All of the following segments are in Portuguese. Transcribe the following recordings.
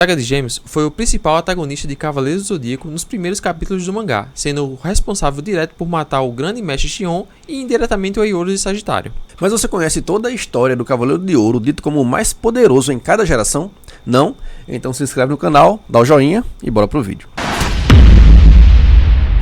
Saga de Gêmeos foi o principal antagonista de Cavaleiros do Zodíaco nos primeiros capítulos do mangá, sendo o responsável direto por matar o grande mestre Xion e indiretamente o Aiolus de Sagitário. Mas você conhece toda a história do Cavaleiro de Ouro, dito como o mais poderoso em cada geração? Não? Então se inscreve no canal, dá o joinha e bora pro vídeo.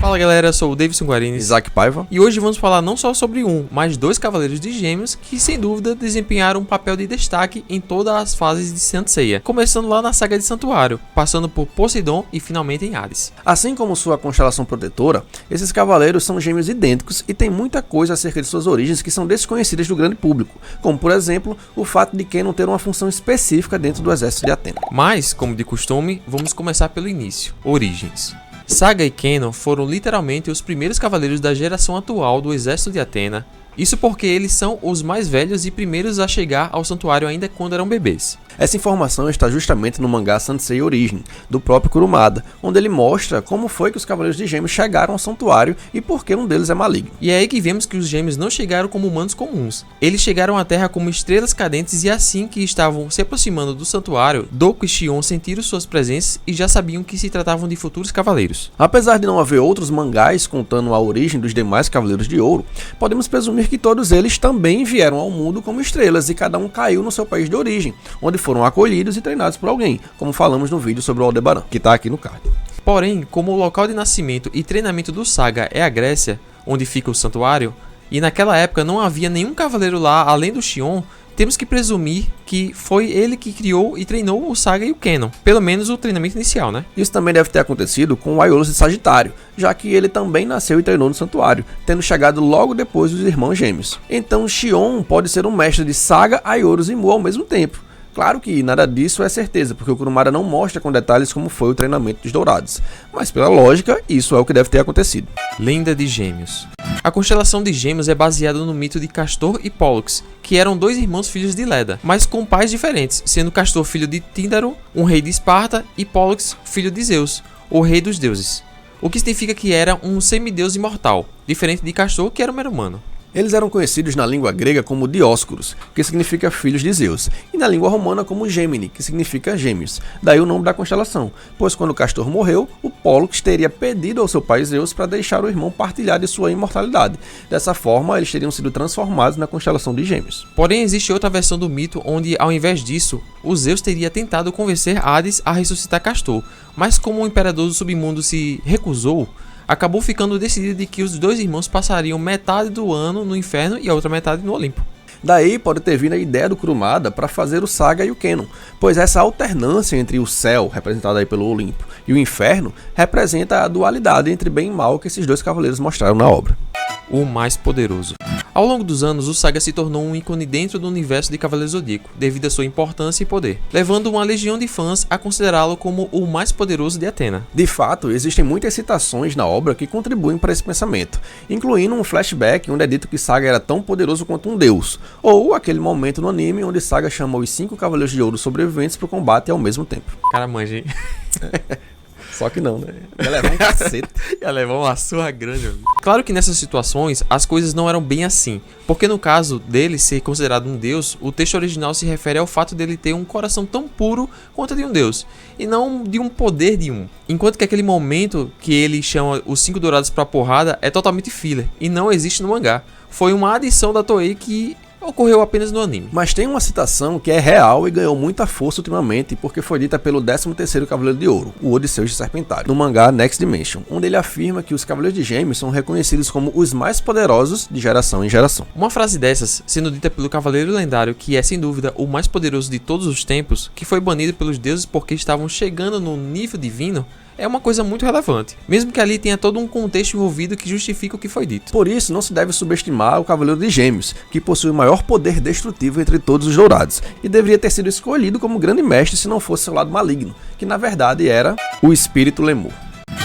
Fala galera, eu sou o Davidson Guarines, Isaac Paiva. E hoje vamos falar não só sobre um, mas dois Cavaleiros de Gêmeos que sem dúvida desempenharam um papel de destaque em todas as fases de Saint Seiya, começando lá na saga de Santuário, passando por Poseidon e finalmente em Hades. Assim como sua constelação protetora, esses cavaleiros são gêmeos idênticos e tem muita coisa acerca de suas origens que são desconhecidas do grande público, como por exemplo, o fato de Kenon ter uma função específica dentro do exército de Atena. Mas, como de costume, vamos começar pelo início, origens. Saga e Kenon foram literalmente os primeiros cavaleiros da geração atual do exército de Atena, isso porque eles são os mais velhos e primeiros a chegar ao santuário ainda quando eram bebês. Essa informação está justamente no mangá Saint Seiya Origin, do próprio Kurumada, onde ele mostra como foi que os Cavaleiros de Gêmeos chegaram ao santuário e por que um deles é maligno. E é aí que vemos que os gêmeos não chegaram como humanos comuns. Eles chegaram à Terra como estrelas cadentes e assim que estavam se aproximando do santuário, Doku e Xion sentiram suas presenças e já sabiam que se tratavam de futuros cavaleiros. Apesar de não haver outros mangás contando a origem dos demais Cavaleiros de Ouro, podemos presumir que todos eles também vieram ao mundo como estrelas e cada um caiu no seu país de origem, onde foram acolhidos e treinados por alguém, como falamos no vídeo sobre o Aldebaran, que está aqui no card. Porém, como o local de nascimento e treinamento do Saga é a Grécia, onde fica o santuário, e naquela época não havia nenhum cavaleiro lá além do Xion, temos que presumir que foi ele que criou e treinou o Saga e o Kenon, pelo menos o treinamento inicial, né? Isso também deve ter acontecido com o Aiolus de Sagitário, já que ele também nasceu e treinou no santuário, tendo chegado logo depois dos irmãos gêmeos. Então Xion pode ser um mestre de Saga, Aiolus e Mu ao mesmo tempo. Claro que nada disso é certeza, porque o Kurumada não mostra com detalhes como foi o treinamento dos Dourados, mas pela lógica, isso é o que deve ter acontecido. Lenda de Gêmeos. A constelação de Gêmeos é baseada no mito de Castor e Pólux, que eram dois irmãos filhos de Leda, mas com pais diferentes, sendo Castor filho de Tíndaro, um rei de Esparta, e Pólux filho de Zeus, o rei dos deuses, o que significa que era um semideus imortal, diferente de Castor, que era um mero humano. Eles eram conhecidos na língua grega como Dioscuros, que significa filhos de Zeus, e na língua romana como Gemini, que significa gêmeos. Daí o nome da constelação, pois quando Castor morreu, o Pólux teria pedido ao seu pai Zeus para deixar o irmão partilhar de sua imortalidade. Dessa forma, eles teriam sido transformados na constelação de Gêmeos. Porém, existe outra versão do mito onde, ao invés disso, o Zeus teria tentado convencer Hades a ressuscitar Castor, mas como o imperador do submundo se recusou, acabou ficando decidido de que os dois irmãos passariam metade do ano no inferno e a outra metade no Olimpo. Daí pode ter vindo a ideia do Kurumada para fazer o Saga e o Kenon, pois essa alternância entre o céu, representado aí pelo Olimpo, e o inferno, representa a dualidade entre bem e mal que esses dois cavaleiros mostraram na obra. O mais poderoso. Ao longo dos anos, o Saga se tornou um ícone dentro do universo de Cavaleiro Zodíaco, devido à sua importância e poder, levando uma legião de fãs a considerá-lo como o mais poderoso de Atena. De fato, existem muitas citações na obra que contribuem para esse pensamento, incluindo um flashback onde é dito que Saga era tão poderoso quanto um deus, ou aquele momento no anime onde Saga chama os 5 Cavaleiros de Ouro sobreviventes para o combate ao mesmo tempo. Cara, manja, hein? Só que não, né? Ia levar um cacete. Ia levar uma surra grande. Claro que nessas situações as coisas não eram bem assim, porque no caso dele ser considerado um deus, o texto original se refere ao fato dele ter um coração tão puro quanto de um deus, e não de um poder de um. Enquanto que aquele momento que ele chama os 5 dourados pra porrada é totalmente filler, e não existe no mangá. Foi uma adição da Toei que ocorreu apenas no anime. Mas tem uma citação que é real e ganhou muita força ultimamente porque foi dita pelo 13º Cavaleiro de Ouro, o Odisseus de Serpentário, no mangá Next Dimension, onde ele afirma que os Cavaleiros de Gêmeos são reconhecidos como os mais poderosos de geração em geração. Uma frase dessas, sendo dita pelo Cavaleiro Lendário, que é sem dúvida o mais poderoso de todos os tempos, que foi banido pelos deuses porque estavam chegando no nível divino, é uma coisa muito relevante, mesmo que ali tenha todo um contexto envolvido que justifica o que foi dito. Por isso, não se deve subestimar o Cavaleiro de Gêmeos, que possui o maior poder destrutivo entre todos os Dourados, e deveria ter sido escolhido como grande mestre se não fosse seu lado maligno, que na verdade era o Espírito Lemur.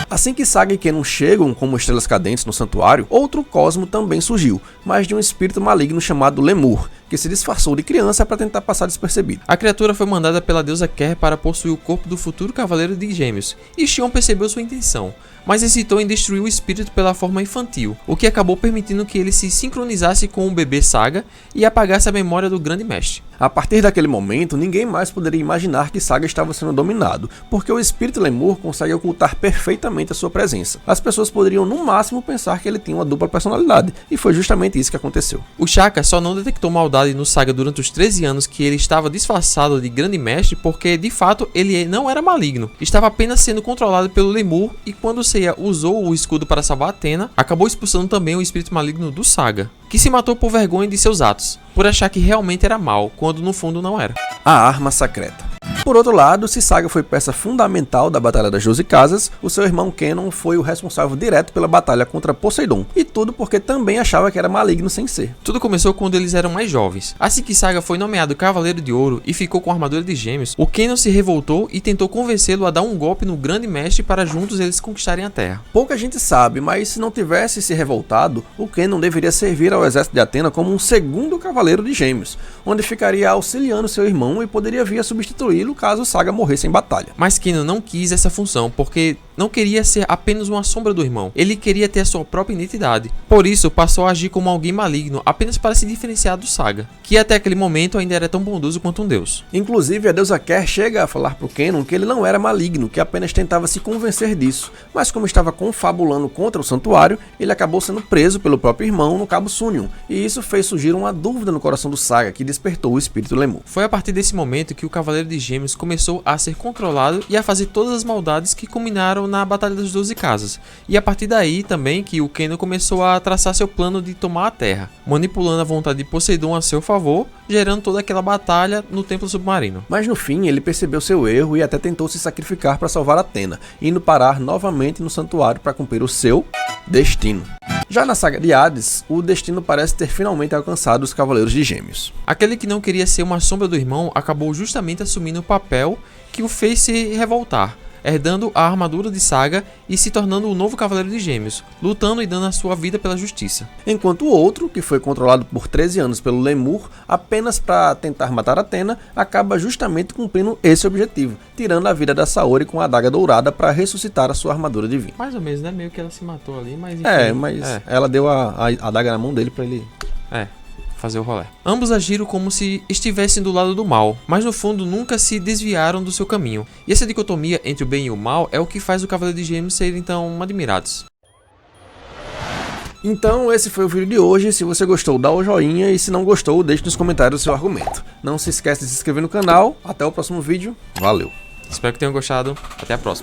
Assim que Saga e Kenon chegam como estrelas cadentes no santuário, outro cosmo também surgiu, mas de um espírito maligno chamado Lemur, que se disfarçou de criança para tentar passar despercebido. A criatura foi mandada pela deusa Ker para possuir o corpo do futuro Cavaleiro de Gêmeos, e Xion percebeu sua intenção, mas hesitou em destruir o espírito pela forma infantil, o que acabou permitindo que ele se sincronizasse com o bebê Saga e apagasse a memória do grande mestre. A partir daquele momento, ninguém mais poderia imaginar que Saga estava sendo dominado, porque o espírito lemur consegue ocultar perfeitamente a sua presença. As pessoas poderiam no máximo pensar que ele tinha uma dupla personalidade, e foi justamente isso que aconteceu. O Shaka só não detectou maldade no Saga durante os 13 anos que ele estava disfarçado de grande mestre, porque de fato ele não era maligno, estava apenas sendo controlado pelo lemur, e quando Seiya usou o escudo para salvar Athena, acabou expulsando também o espírito maligno do Saga, que se matou por vergonha de seus atos, por achar que realmente era mal, quando no fundo não era. A arma secreta. Por outro lado, se Saga foi peça fundamental da Batalha das 12 Casas, o seu irmão Kenon foi o responsável direto pela batalha contra Poseidon, e tudo porque também achava que era maligno sem ser. Tudo começou quando eles eram mais jovens. Assim que Saga foi nomeado Cavaleiro de Ouro e ficou com a armadura de Gêmeos, o Kenon se revoltou e tentou convencê-lo a dar um golpe no Grande Mestre para juntos eles conquistarem a Terra. Pouca gente sabe, mas se não tivesse se revoltado, o Kenon deveria servir ao exército de Atena como um segundo Cavaleiro de Gêmeos, onde ficaria auxiliando seu irmão e poderia vir a substituí-lo caso Saga morresse em batalha. Mas Kenon não quis essa função, porque não queria ser apenas uma sombra do irmão, ele queria ter a sua própria identidade. Por isso, passou a agir como alguém maligno, apenas para se diferenciar do Saga, que até aquele momento ainda era tão bondoso quanto um deus. Inclusive, a deusa Ker chega a falar pro Kenon que ele não era maligno, que apenas tentava se convencer disso, mas como estava confabulando contra o santuário, ele acabou sendo preso pelo próprio irmão no Cabo Sunion, e isso fez surgir uma dúvida no coração do Saga, que despertou o espírito lemur. Foi a partir desse momento que o Cavaleiro de Gêmeos começou a ser controlado e a fazer todas as maldades que culminaram na Batalha das 12 Casas, e a partir daí também que o Kenon começou a traçar seu plano de tomar a Terra, manipulando a vontade de Poseidon a seu favor, gerando toda aquela batalha no Templo Submarino. Mas no fim ele percebeu seu erro e até tentou se sacrificar para salvar Athena, indo parar novamente no santuário para cumprir o seu destino. Já na saga de Hades, o destino parece ter finalmente alcançado os Cavaleiros de Gêmeos. Aquele que não queria ser uma sombra do irmão acabou justamente assumindo o papel que o fez se revoltar, herdando a armadura de Saga e se tornando o novo Cavaleiro de Gêmeos, lutando e dando a sua vida pela justiça. Enquanto o outro, que foi controlado por 13 anos pelo Lemur, apenas para tentar matar Athena, acaba justamente cumprindo esse objetivo, tirando a vida da Saori com a adaga dourada para ressuscitar a sua armadura divina. Mais ou menos, né? Meio que ela se matou ali, mas enfim. Ela deu a adaga na mão dele para ele... fazer o rolê. Ambos agiram como se estivessem do lado do mal, mas no fundo nunca se desviaram do seu caminho. E essa dicotomia entre o bem e o mal é o que faz o Cavaleiro de Gêmeos serem tão admirados. Então esse foi o vídeo de hoje. Se você gostou, dá o joinha, e se não gostou, deixe nos comentários o seu argumento. Não se esqueça de se inscrever no canal. Até o próximo vídeo. Valeu! Espero que tenham gostado. Até a próxima.